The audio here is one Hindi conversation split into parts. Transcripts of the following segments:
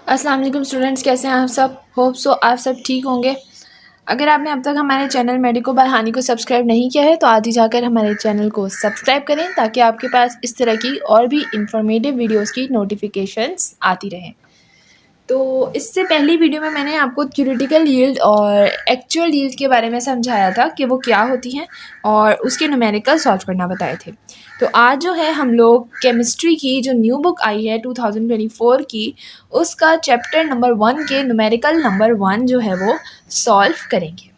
अस्सलाम वालेकुम स्टूडेंट्स, कैसे हैं आप सब। होप सो आप सब ठीक होंगे। अगर आपने अब तक हमारे चैनल मेडिको बाय हानी को सब्सक्राइब नहीं किया है तो आज ही जाकर हमारे चैनल को सब्सक्राइब करें ताकि आपके पास इस तरह की और भी इंफॉर्मेटिव वीडियोस की नोटिफिकेशंस आती रहें। तो इससे पहली वीडियो में मैंने आपको थ्योरेटिकल यील्ड और एक्चुअल यील्ड के बारे में समझाया था कि वो क्या होती हैं और उसके न्यूमेरिकल सॉल्व करना बताए थे। तो आज जो है हम लोग केमिस्ट्री की जो न्यू बुक आई है 2024 की, उसका चैप्टर नंबर 1 के न्यूमेरिकल नंबर 1 जो है वो सॉल्व करेंगे।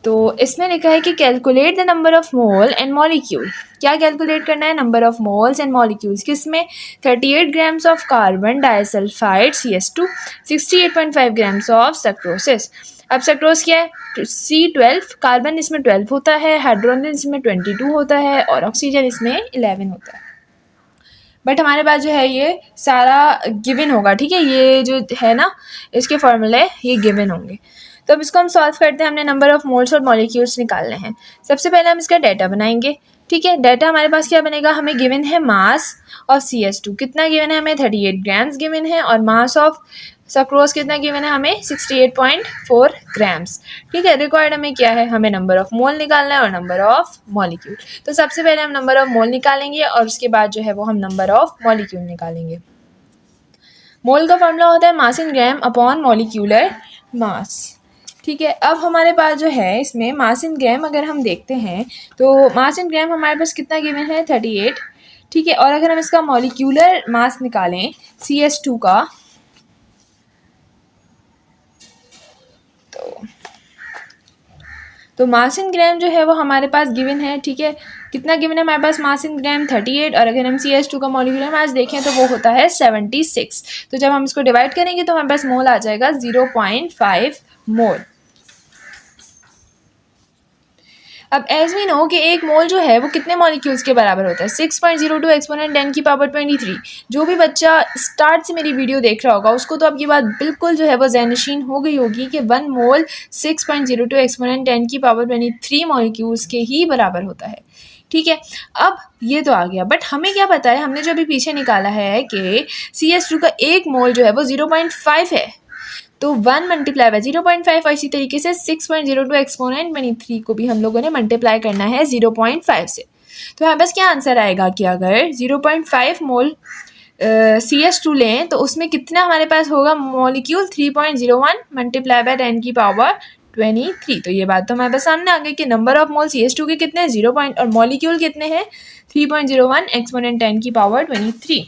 तो इसमें लिखा है कि calculate the number of mole and molecule. क्या कैलकुलेट करना है? Number of moles and molecules. किसमें? 38 grams of carbon disulphide CS2, 68.5 grams of sucrose. अब सक्रोस क्या है? C12। कार्बन इसमें 12 होता है, हाइड्रोजन इसमें 22 होता है और ऑक्सीजन इसमें 11 होता है। बट हमारे पास जो है ये सारा गिवन होगा, ठीक है। ये जो है ना इसके फॉर्मूले ये गिवन होंगे। तो अब इसको हम सॉल्व करते हैं। हमने नंबर ऑफ मोल्स और मॉलिक्यूल्स निकालने हैं। सबसे पहले हम इसका डाटा बनाएंगे, ठीक है। डाटा हमारे पास क्या बनेगा? हमें गिवन है मास ऑफ CS2 कितना गिवन है? हमें 38 ग्राम्स गिवन है। और मास ऑफ सक्रोज कितना गिवन है? हमें 68.4 ग्राम्स, ठीक है। रिक्वायर्ड हमें क्या है? हमें नंबर ऑफ मोल निकालना है और नंबर ऑफ मॉलिक्यूल। तो सबसे पहले हम नंबर ऑफ मोल निकालेंगे और उसके बाद जो है वो हम नंबर ऑफ मॉलिक्यूल निकालेंगे। मोल का फॉर्मूला होता है मास इन ग्राम अपॉन मॉलिक्यूलर मास, ठीक है। अब हमारे पास जो है इसमें मास इन ग्राम अगर हम देखते हैं तो मास इन ग्राम हमारे पास कितना गिवन है? 38, ठीक है। और अगर हम इसका मॉलिक्यूलर मास निकालें CS2 का तो मास इन ग्राम जो है वो हमारे पास गिवन है, ठीक है। कितना गिवन है हमारे पास? मास इन ग्राम 38। और अगर हम CS2 का मॉलिक्यूलर मास देखें तो वो होता है 76। तो जब हम इसको डिवाइड करेंगे तो हमारे पास मोल आ जाएगा 0.5 मोल। अब एज वी नो कि एक मोल जो है वो कितने मॉलिक्यूल्स के बराबर होता है? 6.02 एक्सपोनेंट 10 की पावर 23। जो भी बच्चा स्टार्ट से मेरी वीडियो देख रहा होगा उसको तो अब ये बात बिल्कुल जो है वो ज़हनशीन हो गई होगी कि 1 मोल 6.02 एक्सपोनेंट 10 की पावर 23 मॉलिक्यूल्स के ही बराबर होता है, ठीक है। अब ये तो आ गया, बट हमें क्या पता है? हमने जो अभी पीछे निकाला है कि CS2 का एक मोल जो है वो 0.5 है। तो 1 मल्टीप्लाई बाय 0.5 और इसी तरीके से 6.02 एक्सपोनेंट 23 को भी हम लोगों ने मल्टीप्लाई करना है 0.5 से। तो हमारे पास क्या आंसर आएगा कि अगर 0.5 मोल CS2 लें तो उसमें कितना हमारे पास होगा मॉलिक्यूल? 3.01 मल्टीप्लाई बाय 10 की पावर 23। तो ये बात तो हमारे पास सामने आ गई कि नंबर ऑफ मोल CS2 के कितने हैं? 0 और मॉलिक्यूल कितने हैं? 3.01 एक्सपोनेंट 10 की पावर 23।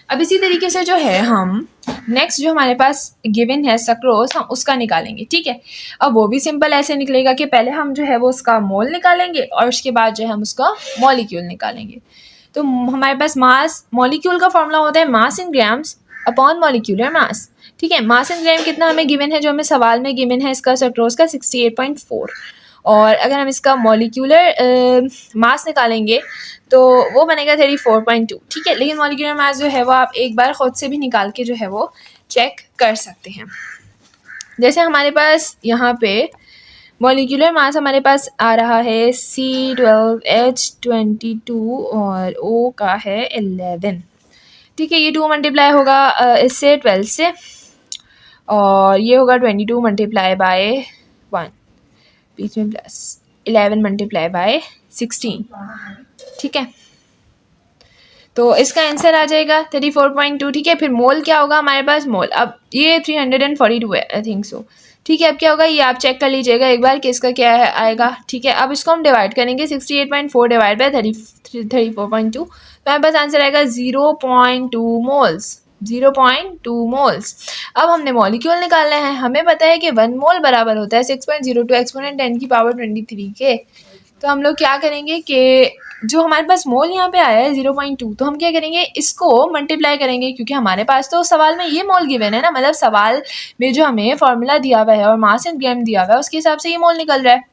अब इसी तरीके से जो है हम नेक्स्ट जो हमारे पास गिवन है सक्रोज, हम उसका निकालेंगे, ठीक है। अब वो भी सिंपल ऐसे निकलेगा कि पहले हम जो है वो उसका मोल निकालेंगे और उसके बाद जो है हम उसका मॉलिक्यूल निकालेंगे। तो हमारे पास मास मॉलिक्यूल का फॉर्मूला होता है mass in grams upon molecular mass, ठीक है। मास इन ग्राम कितना हमें गिवन है? जो हमें सवाल में गिवन है इसका सक्रोज का 68.4। और अगर हम इसका मॉलिक्यूलर मास निकालेंगे तो वो बनेगा 34.2, ठीक है। लेकिन मॉलिक्यूलर मास जो है वो आप एक बार खुद से भी निकाल के जो है वो चेक कर सकते हैं। जैसे हमारे पास यहाँ पे मॉलिक्यूलर मास हमारे पास आ रहा है C12H22 और O का है 11, ठीक है। ये 2 मल्टीप्लाई होगा इससे 12 से और ये होगा 22 मल्टीप्लाई बाय 1, बीच में प्लस 11 मल्टीप्लाई बाय 16, ठीक है। तो इसका आंसर आ जाएगा 34.2, ठीक है। फिर मोल क्या होगा हमारे पास? मोल अब ये 342 है आई थिंक सो, ठीक है। अब क्या होगा ये आप चेक कर लीजिएगा एक बार कि इसका क्या है आएगा, ठीक है। अब इसको हम डिवाइड करेंगे 68.4 डिवाइड बाय 34.2 तो हमारे पास आंसर आएगा 0.2 मोल्स, 0.2 मोल्स। अब हमने मॉलिक्यूल निकालना है। हमें पता है कि 1 मोल बराबर होता है 6.02 एक्सपोनेंट 10 की पावर 23 के। तो हम लोग क्या करेंगे कि जो हमारे पास मोल यहाँ पे आया है 0.2, तो हम क्या करेंगे इसको मल्टीप्लाई करेंगे क्योंकि हमारे पास तो सवाल में ये मोल गिवन है ना, मतलब सवाल में जो हमें फॉर्मूला दिया हुआ है और मास इन ग्राम दिया हुआ है उसके हिसाब से ये मोल निकल रहा है।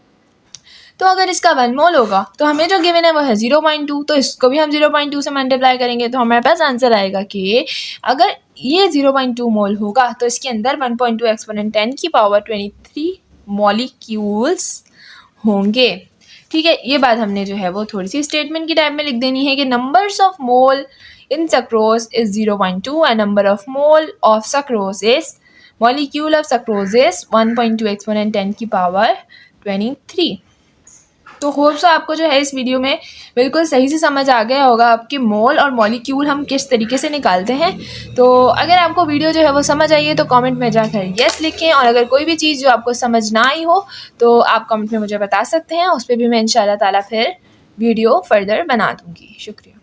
तो अगर इसका 1 मोल होगा तो हमें जो गिवन है वो है 0.2, तो इसको भी हम 0.2 से मल्टीप्लाई करेंगे तो हमारे पास आंसर आएगा कि अगर ये 0.2 मोल होगा तो इसके अंदर 1.2 एक्सपोनेंट 10 की पावर 23 मॉलिक्यूल्स होंगे, ठीक है। ये बात हमने जो है वो थोड़ी सी स्टेटमेंट की टाइप में लिख देनी है कि numbers of mole in sucrose is 0.2 and number of mole of sucrose is molecule of sucrose is 1.2 exponent 10 की power 23। तो होप सो आपको जो है इस वीडियो में बिल्कुल सही से समझ आ गया होगा आपके मोल और मॉलिक्यूल हम किस तरीके से निकालते हैं। तो अगर आपको वीडियो जो है वो समझ आई है तो कमेंट में जाकर यस लिखें, और अगर कोई भी चीज़ जो आपको समझ ना आई हो तो आप कमेंट में मुझे बता सकते हैं, उस पर भी मैं इंशाल्लाह ताला फिर वीडियो फर्दर बना दूँगी। शुक्रिया।